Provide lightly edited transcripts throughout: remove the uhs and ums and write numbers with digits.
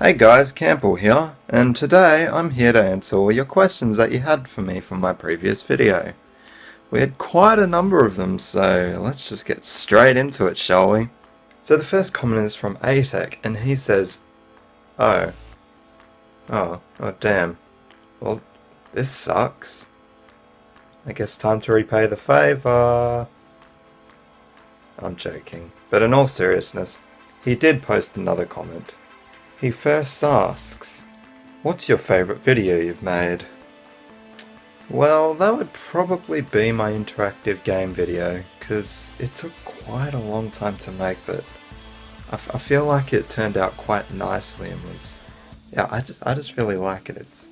Hey guys, Kampel here, and today I'm here to answer all your questions that you had for me from my previous video. We had quite a number of them, so let's just get straight into it, shall we? So the first comment is from ATEC, and he says, Oh damn. Well, this sucks. I guess time to repay the favour. I'm joking, but in all seriousness, he did post another comment. He first asks, what's your favourite video you've made? Well, that would probably be my interactive game video, because it took quite a long time to make, but I feel like it turned out quite nicely and was... Yeah, I just really like it.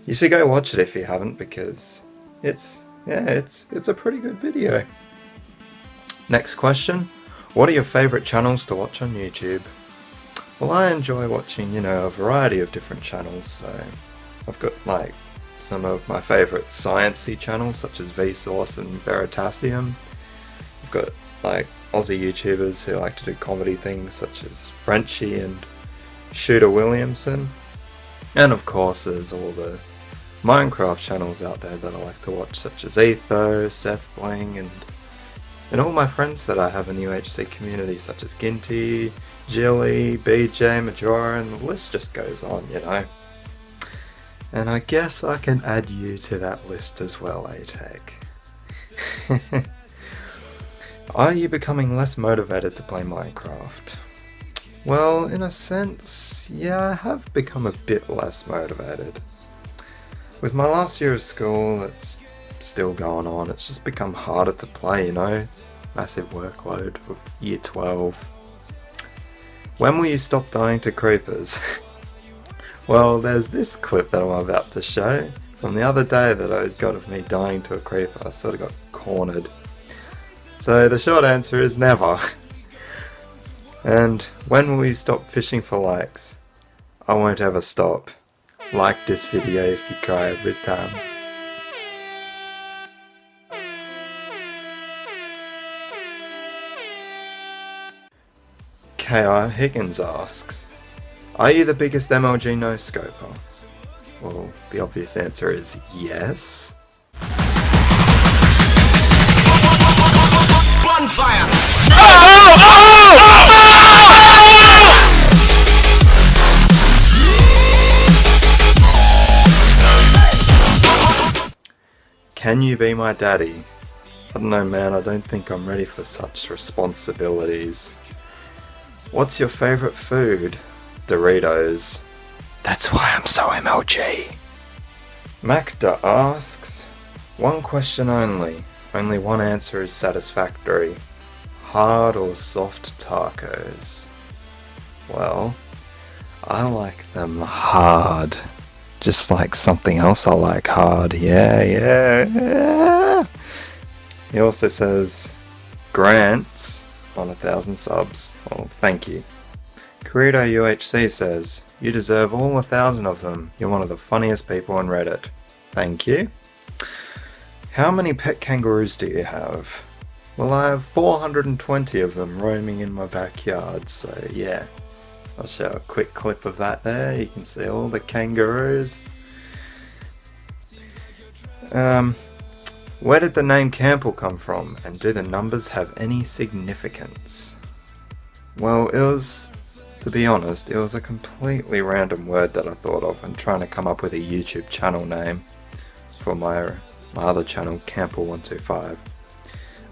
You should go watch it if you haven't, because it's a pretty good video. Next question, what are your favourite channels to watch on YouTube? Well, I enjoy watching, a variety of different channels, so I've got like some of my favourite sciencey channels such as Vsauce and Veritasium. I've got like Aussie YouTubers who like to do comedy things such as Frenchie and Shooter Williamson. And of course there's all the Minecraft channels out there that I like to watch such as Etho, Seth Bling, and all my friends that I have in the UHC community such as Ginty, Jilly, BJ, Majora, and the list just goes on, And I guess I can add you to that list as well, ATEC. Are you becoming less motivated to play Minecraft? Well, in a sense, yeah, I have become a bit less motivated. With my last year of school, it's still going on, it's just become harder to play, Massive workload with year 12. When will you stop dying to creepers? Well, there's this clip that I'm about to show from the other day that I got of me dying to a creeper. I sort of got cornered. So the short answer is never. And when will you stop fishing for likes? I won't ever stop. Like this video if you cry every time. K.I. Higgins asks, are you the biggest MLG no-scoper? Well, the obvious answer is yes. Bonfire! Can you be my daddy? I don't know, man, I don't think I'm ready for such responsibilities. What's your favourite food? Doritos. That's why I'm so MLG. Macda asks, one question only. Only one answer is satisfactory. Hard or soft tacos? Well, I like them hard. Just like something else I like hard. Yeah. He also says, Grants on 1,000 subs. Well, thank you. Corrido UHC says, you deserve all 1,000 of them. You're one of the funniest people on Reddit. Thank you. How many pet kangaroos do you have? Well, I have 420 of them roaming in my backyard, so yeah. I'll show a quick clip of that there. You can see all the kangaroos. Where did the name Kampel come from, and do the numbers have any significance? Well, to be honest, it was a completely random word that I thought of when trying to come up with a YouTube channel name for my other channel, Kampel125.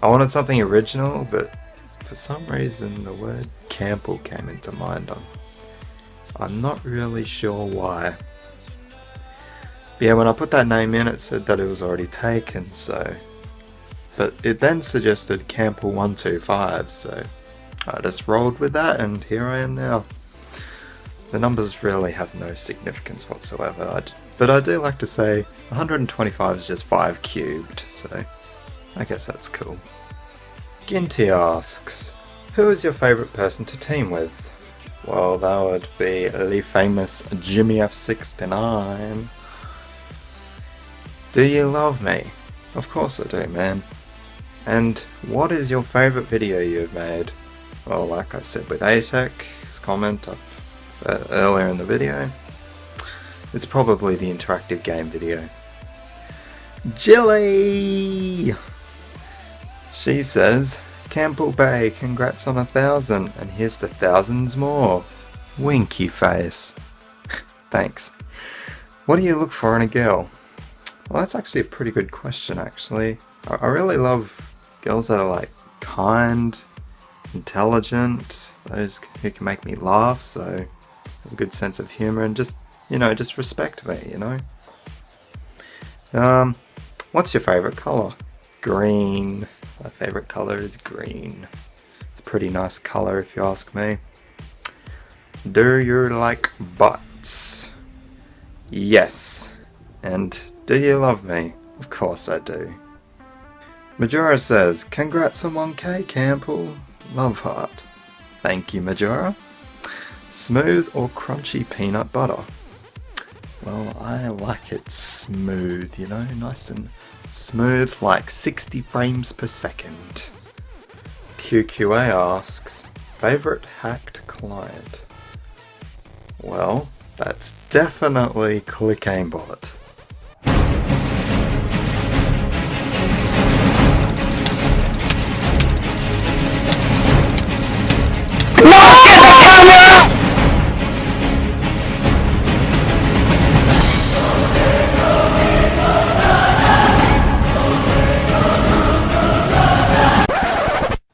I wanted something original, but for some reason the word Kampel came into mind. I'm not really sure why. But yeah, when I put that name in, it said that it was already taken, so... But it then suggested Kampel125, so I just rolled with that, and here I am now. The numbers really have no significance whatsoever, but I do like to say 125 is just 5 cubed, so I guess that's cool. Ginty asks, who is your favourite person to team with? Well, that would be the famous Jimmy F69. Do you love me? Of course I do, man. And what is your favourite video you've made? Well, like I said with ATEC's comment, I've earlier in the video. It's probably the interactive game video. Jilly! She says, Kampel Bay, congrats on 1,000, and here's the thousands more. Winky face. Thanks. What do you look for in a girl? Well, that's actually a pretty good question, actually. I really love girls that are like kind, intelligent, those who can make me laugh, so have a good sense of humor, and just, you know, just respect me, you know. What's your favorite color? Green. My favorite color is green. It's a pretty nice color if you ask me. Do you like butts? Yes. And do you love me? Of course I do. Majora says, congrats on 1K, Kampel. Love heart. Thank you, Majora. Smooth or crunchy peanut butter? Well, I like it smooth, you know, nice and smooth, like 60 frames per second. QQA asks, favorite hacked client? Well, that's definitely Click Aimbot.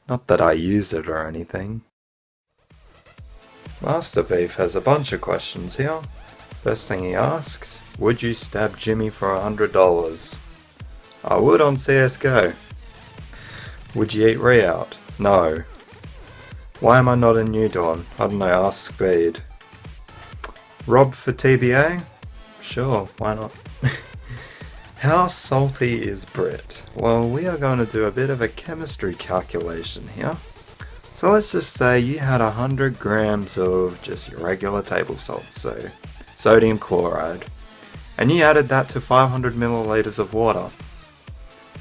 Not that I use it or anything. Master Beef has a bunch of questions here. First thing he asks, would you stab Jimmy for $100? I would on CSGO. Would you eat Re-out? No. Why am I not in New Dawn? I don't know, ask Speed. Rob for TBA? Sure, why not? How salty is Brit? Well, we are going to do a bit of a chemistry calculation here. So let's just say you had 100 grams of just your regular table salt, so sodium chloride, and you added that to 500 milliliters of water.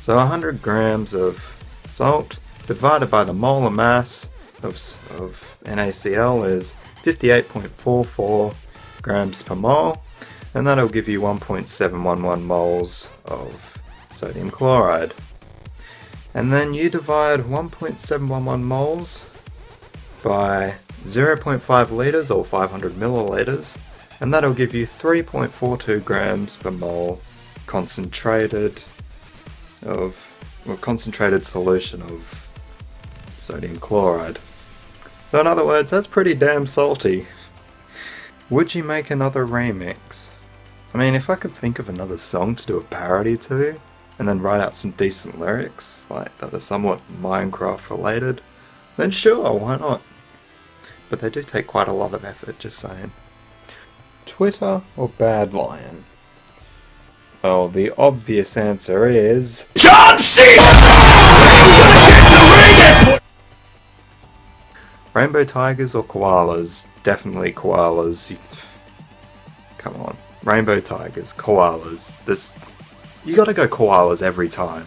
So 100 grams of salt divided by the molar mass of NaCl is 58.44 grams per mole, and that'll give you 1.711 moles of sodium chloride. And then you divide 1.711 moles by 0.5 liters or 500 milliliters, and that'll give you 3.42 grams per mole concentrated solution of sodium chloride. So in other words, that's pretty damn salty. Would you make another remix? I mean, if I could think of another song to do a parody to, and then write out some decent lyrics, like that are somewhat Minecraft related, then sure, why not? But they do take quite a lot of effort, just saying. Twitter or Bad Lion? Well, the obvious answer is... John Cena! Rainbow tigers or koalas? Definitely koalas. Come on. Rainbow tigers, koalas. You gotta go koalas every time.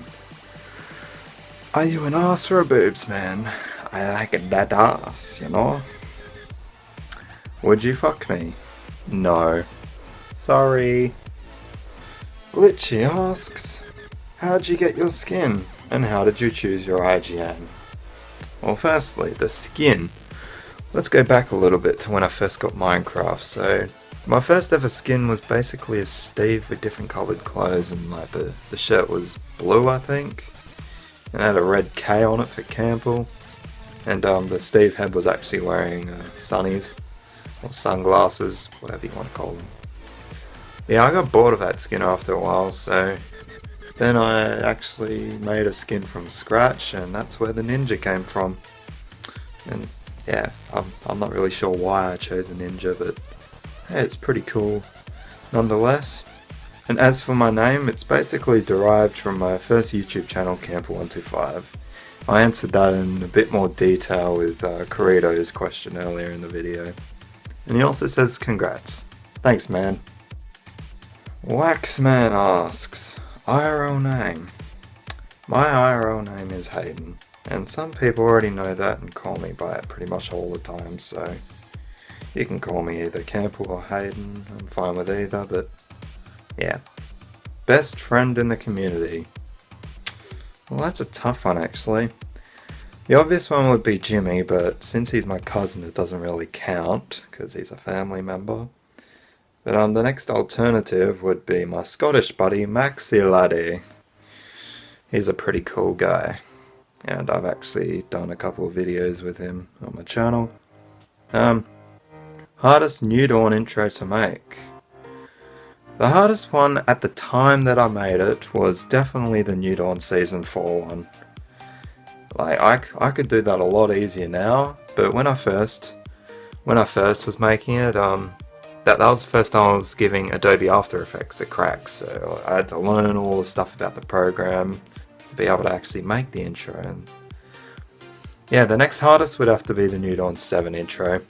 Are you an ass or a boobs, man? I like that ass, you know? Would you fuck me? No. Sorry. Glitchy asks, how'd you get your skin? And how did you choose your IGN? Well, firstly, the skin. Let's go back a little bit to when I first got Minecraft. So, my first ever skin was basically a Steve with different coloured clothes, and like the shirt was blue, I think, and had a red K on it for Kampel, and the Steve head was actually wearing sunnies, or sunglasses, whatever you want to call them. Yeah, I got bored of that skin after a while, so then I actually made a skin from scratch, and that's where the ninja came from. And yeah, I'm not really sure why I chose a ninja, but hey, it's pretty cool nonetheless. And as for my name, it's basically derived from my first YouTube channel, Kampel125. I answered that in a bit more detail with Corrido's question earlier in the video. And he also says congrats. Thanks, man. Waxman asks, IRL name. My IRL name is Hayden, and some people already know that and call me by it pretty much all the time, so You can call me either Kampel or Hayden, I'm fine with either, but yeah. Best friend in the community. Well, that's a tough one actually. The obvious one would be Jimmy, but since he's my cousin it doesn't really count, because he's a family member. But the next alternative would be my Scottish buddy, Maxi Laddie. He's a pretty cool guy, and I've actually done a couple of videos with him on my channel. Hardest New Dawn intro to make. The hardest one at the time that I made it was definitely the New Dawn Season 4 one. Like, I could do that a lot easier now, but when I first was making it, that was the first time I was giving Adobe After Effects a crack, so I had to learn all the stuff about the program to be able to actually make the intro. And yeah, the next hardest would have to be the New Dawn 7 intro,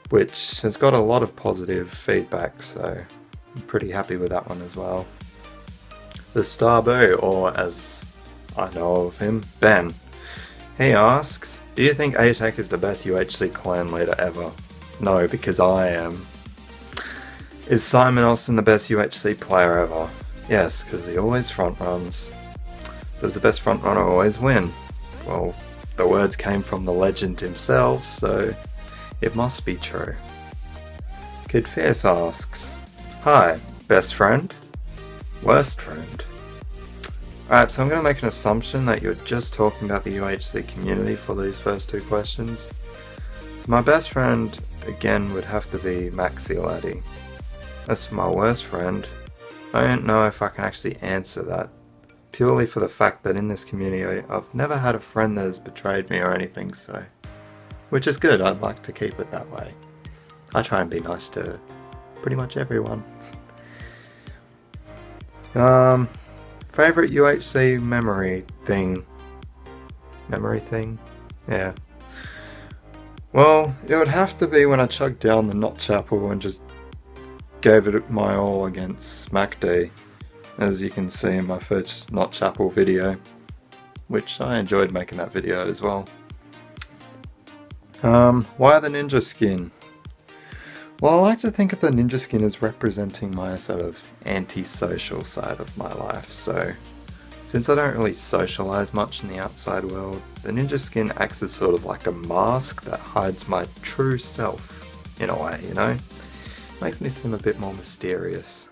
which has got a lot of positive feedback, so I'm pretty happy with that one as well. The Starbo, or as I know of him, Ben. He asks, do you think ATEC is the best UHC clan leader ever? No, because I am. Is Simon Austin the best UHC player ever? Yes, because he always front runs. Does the best front runner always win? Well, the words came from the legend himself, so it must be true. Kid Fierce asks, hi, best friend? Worst friend? Alright, so I'm going to make an assumption that you're just talking about the UHC community for these first two questions. So my best friend, again, would have to be Maxi Laddie. As for my worst friend, I don't know if I can actually answer that, purely for the fact that in this community I've never had a friend that has betrayed me or anything, so... Which is good, I'd like to keep it that way. I try and be nice to pretty much everyone. Favorite UHC memory thing? Memory thing? Yeah. Well, it would have to be when I chugged down the Knot Chapel and just gave it my all against SmackD, as you can see in my first Knot Chapel video, which I enjoyed making that video as well. Why the ninja skin? Well, I like to think of the ninja skin as representing my sort of antisocial side of my life, so since I don't really socialize much in the outside world, the ninja skin acts as sort of like a mask that hides my true self, in a way, you know? Makes me seem a bit more mysterious.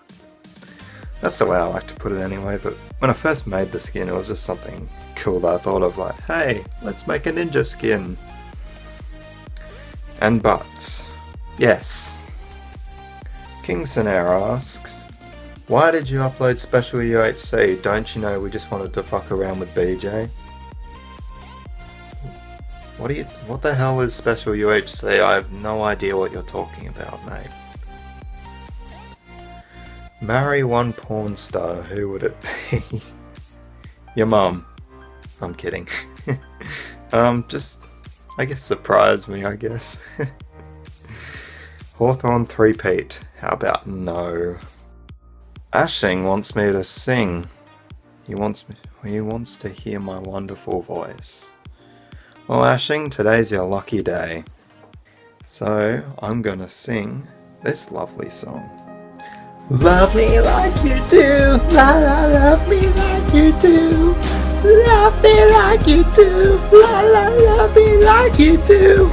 That's the way I like to put it anyway, but when I first made the skin, it was just something cool that I thought of, like, hey, let's make a ninja skin. And butts. Yes. King Sonera asks, why did you upload Special UHC? Don't you know we just wanted to fuck around with BJ? What the hell is Special UHC? I have no idea what you're talking about, mate. Marry one porn star, who would it be? Your mum. I'm kidding. Just, I guess, surprise me, I guess. Hawthorne 3-peat. How about no? Ashing wants me to sing. He wants to hear my wonderful voice. Well, Ashing, today's your lucky day. So, I'm gonna sing this lovely song. Love me like you do, la la, love me like you do. Love me like you do, la la, love me like you do.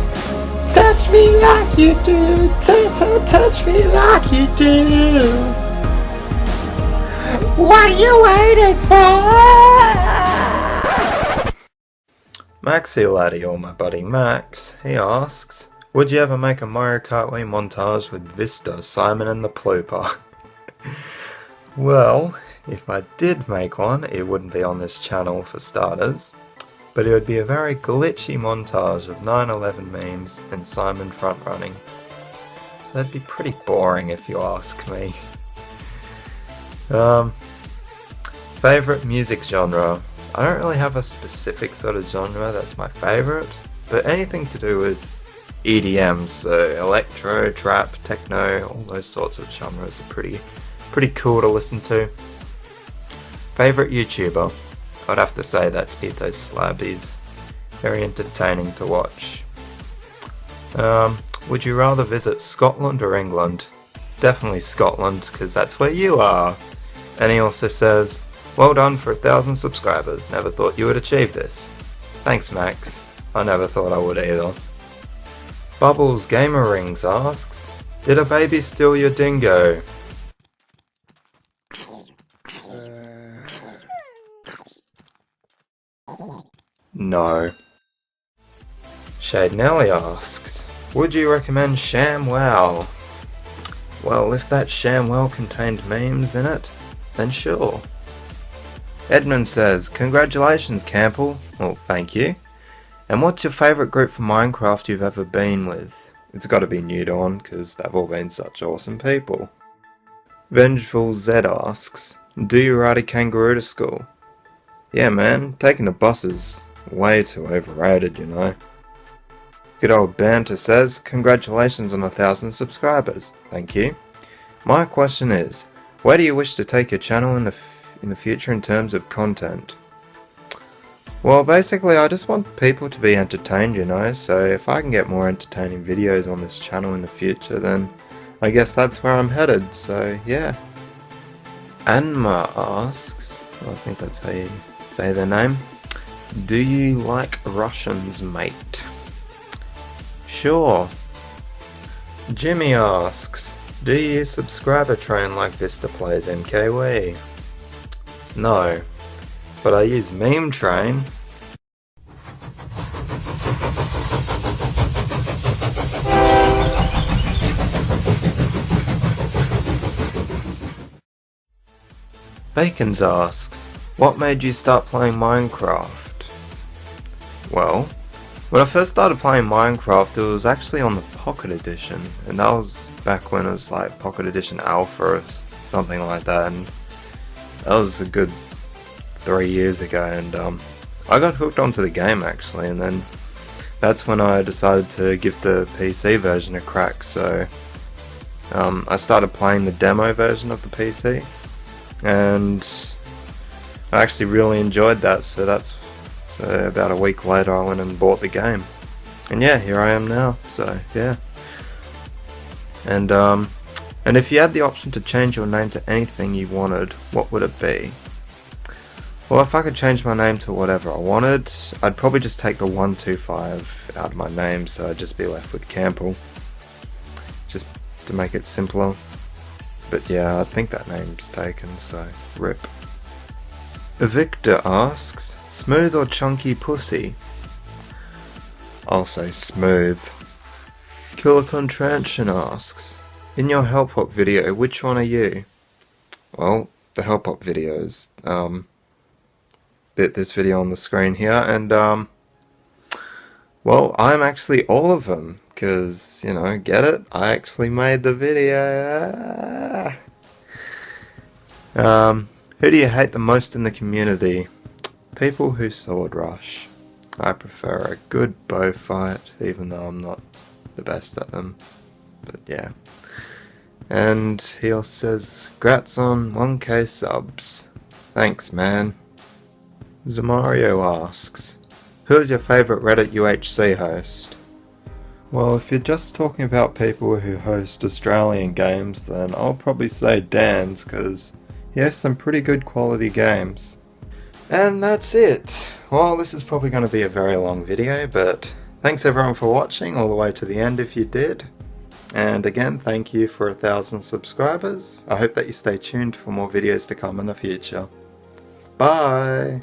Touch me like you do, touch me like you do. What are you waiting for? Maxi Laddie, or my buddy Max, he asks, would you ever make a Mario Kart Wii montage with Vista, Simon and the Plooper? Well, if I did make one, it wouldn't be on this channel for starters, but it would be a very glitchy montage of 9/11 memes and Simon front-running. So that'd be pretty boring if you ask me. Favourite music genre? I don't really have a specific sort of genre that's my favourite, but anything to do with EDM, so electro, trap, techno, all those sorts of genres are pretty cool to listen to. Favourite YouTuber? I'd have to say that's Ethos Slab. He's very entertaining to watch. Would you rather visit Scotland or England? Definitely Scotland, because that's where you are. And he also says, well done for 1,000 subscribers. Never thought you would achieve this. Thanks, Max. I never thought I would either. Bubbles Gamer Rings asks, did a baby steal your dingo? No. Shade Nelly asks, would you recommend ShamWow? Well, if that ShamWow contained memes in it, then sure. Edmund says, congratulations Kampel. Well, thank you. And what's your favourite group for Minecraft you've ever been with? It's gotta be New Dawn, because they've all been such awesome people. Vengeful Z asks, do you ride a kangaroo to school? Yeah man, taking the bus is way too overrated, you know. Good old Banter says, congratulations on 1,000 subscribers. Thank you. My question is, where do you wish to take your channel in the future in terms of content? Well, basically I just want people to be entertained, you know, so if I can get more entertaining videos on this channel in the future, then I guess that's where I'm headed, so yeah. Anma asks, I think that's how you say their name, do you like Russians, mate? Sure. Jimmy asks, do you use subscriber train like Vista plays MKW? No, but I use meme train. Bacons asks, what made you start playing Minecraft? Well, when I first started playing Minecraft, it was actually on the Pocket Edition, and that was back when it was like Pocket Edition Alpha or something like that, and that was a good 3 years ago, and I got hooked onto the game actually, and then that's when I decided to give the PC version a crack, so I started playing the demo version of the PC, and I actually really enjoyed that, so about a week later I went and bought the game. And yeah, here I am now, so yeah. And if you had the option to change your name to anything you wanted, what would it be? Well, if I could change my name to whatever I wanted, I'd probably just take the 125 out of my name, so I'd just be left with Kampel. Just to make it simpler. But yeah, I think that name's taken, so rip. Victor asks, smooth or chunky pussy? I'll say smooth. Killer Contrantion asks, in your Help Hop video, which one are you? Well, the Help Hop videos. Bit this video on the screen here, and well, I'm actually all of them, because, you know, get it? I actually made the video. Who do you hate the most in the community? People who sword rush. I prefer a good bow fight, even though I'm not the best at them. But yeah. And he also says, "Grats on 1k subs." Thanks, man. Zamario asks, who is your favourite Reddit UHC host? Well, if you're just talking about people who host Australian games, then I'll probably say Dan's, because he has some pretty good quality games. And that's it. Well, this is probably going to be a very long video, but thanks everyone for watching all the way to the end if you did. And again, thank you for 1,000 subscribers. I hope that you stay tuned for more videos to come in the future. Bye!